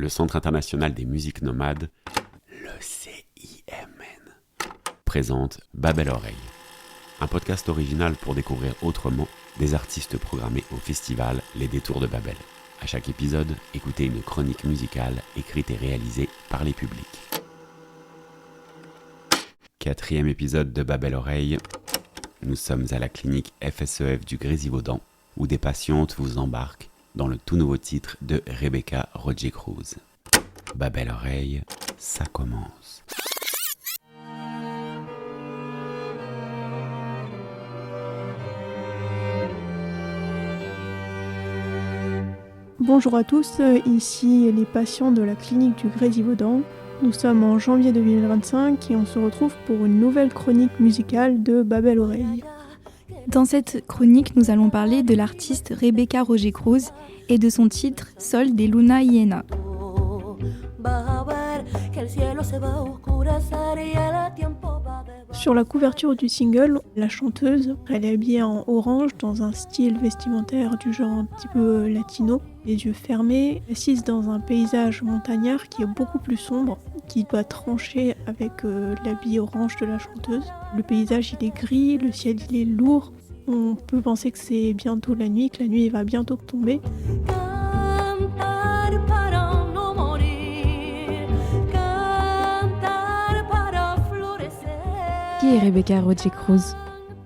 le Centre international des musiques nomades, le CIMN, présente Babel Oreille, un podcast original pour découvrir autrement des artistes programmés au festival Les Détours de Babel. À chaque épisode, écoutez une chronique musicale écrite et réalisée par les publics. 4e épisode de Babel Oreille. Nous sommes à la clinique FSEF du Grésivaudan, où des patientes vous embarquent dans le tout nouveau titre de Rebecca Roger-Cruz. Babel Oreille, ça commence. Bonjour à tous, ici les patients de la clinique du Grésivaudan. Nous sommes en janvier 2025 et on se retrouve pour une nouvelle chronique musicale de Babel Oreille. Dans cette chronique, nous allons parler de l'artiste Rebecca Roger-Cruz et de son titre Sol de Luna Llena. Sur la couverture du single, la chanteuse, elle est habillée en orange dans un style vestimentaire du genre un petit peu latino, les yeux fermés, assise dans un paysage montagnard qui est beaucoup plus sombre, qui doit trancher avec l'habit orange de la chanteuse. Le paysage il est gris, le ciel il est lourd, on peut penser que c'est bientôt la nuit, que la nuit va bientôt tomber. Qui est Rebecca Roger-Cruz ?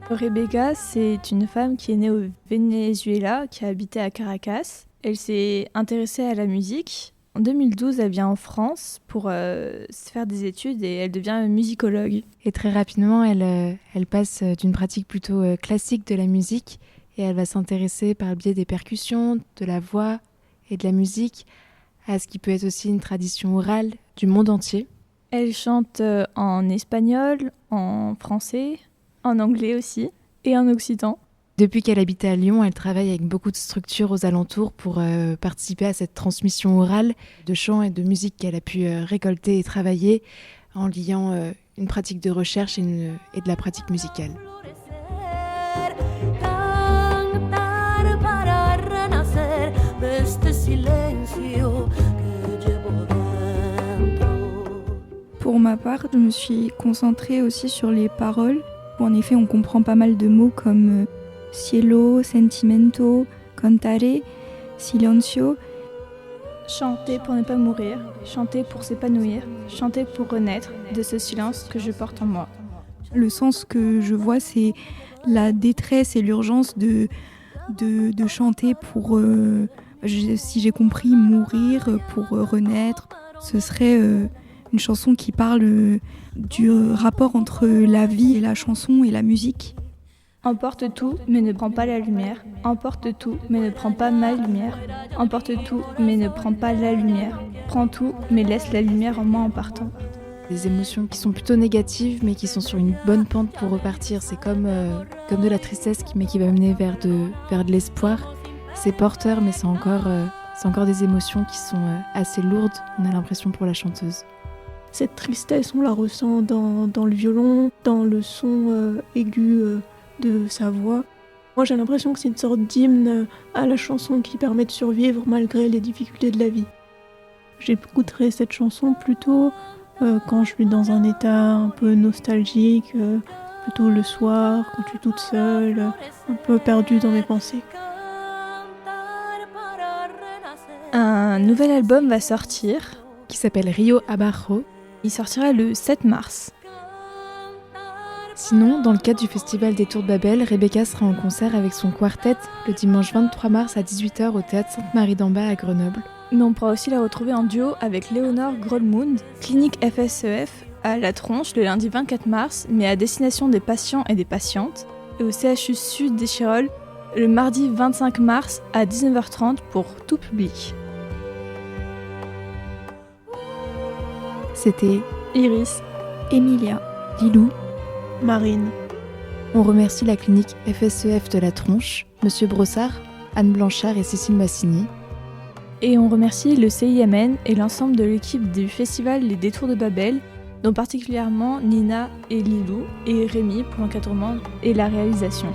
Rebecca, c'est une femme qui est née au Venezuela, qui a habité à Caracas. Elle s'est intéressée à la musique. En 2012, elle vient en France pour faire des études et elle devient musicologue. Et très rapidement, elle passe d'une pratique plutôt classique de la musique et elle va s'intéresser par le biais des percussions, de la voix et de la musique à ce qui peut être aussi une tradition orale du monde entier. Elle chante en espagnol, en français, en anglais aussi et en occitan. Depuis qu'elle habite à Lyon, elle travaille avec beaucoup de structures aux alentours pour participer à cette transmission orale de chant et de musique qu'elle a pu récolter et travailler en liant une pratique de recherche et de la pratique musicale. Pour ma part, je me suis concentrée aussi sur les paroles. En effet, on comprend pas mal de mots comme cielo, sentimento, cantare, silencio. Chanter pour ne pas mourir, chanter pour s'épanouir, chanter pour renaître de ce silence que je porte en moi. Le sens que je vois, c'est la détresse et l'urgence de chanter pour, si j'ai compris, mourir, pour renaître. Ce serait une chanson qui parle du rapport entre la vie et la chanson et la musique. Emporte tout, mais ne prends pas la lumière. Emporte tout, mais ne prends pas ma lumière. Emporte tout, mais ne prends pas la lumière. Prends tout, mais laisse la lumière en moi en partant. Des émotions qui sont plutôt négatives, mais qui sont sur une bonne pente pour repartir. C'est comme de la tristesse, mais qui va mener vers de l'espoir. C'est porteur, mais c'est encore des émotions qui sont assez lourdes, on a l'impression, pour la chanteuse. Cette tristesse, on la ressent dans le violon, dans le son aigu de sa voix. Moi, j'ai l'impression que c'est une sorte d'hymne à la chanson qui permet de survivre malgré les difficultés de la vie. J'écouterai cette chanson plutôt quand je suis dans un état un peu nostalgique, plutôt le soir, quand je suis toute seule, un peu perdue dans mes pensées. Un nouvel album va sortir, qui s'appelle Rio Abajo. Il sortira le 7 mars. Sinon, dans le cadre du Festival des Tours de Babel, Rebecca sera en concert avec son quartet le dimanche 23 mars à 18h au Théâtre Sainte-Marie-d'en-Bas à Grenoble. Mais on pourra aussi la retrouver en duo avec Léonore Grodmund, clinique FSEF, à La Tronche le lundi 24 mars, mais à destination des patients et des patientes, et au CHU Sud d'Échirolles le mardi 25 mars à 19h30 pour tout public. C'était Iris, Emilia, Lilou, Marine. On remercie la clinique FSEF de La Tronche, Monsieur Brossard, Anne Blanchard et Cécile Massini. Et on remercie le CIMN et l'ensemble de l'équipe du festival Les Détours de Babel, dont particulièrement Nina et Lilou et Rémi pour l'encadrement et la réalisation.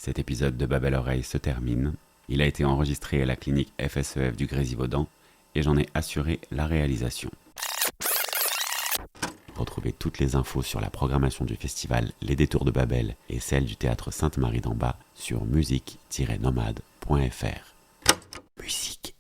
Cet épisode de Babel Oreille se termine. Il a été enregistré à la clinique FSEF du Grésivaudan et j'en ai assuré la réalisation. Retrouvez toutes les infos sur la programmation du festival Les Détours de Babel et celle du théâtre Sainte-Marie d'en Bas sur musique-nomade.fr. Musique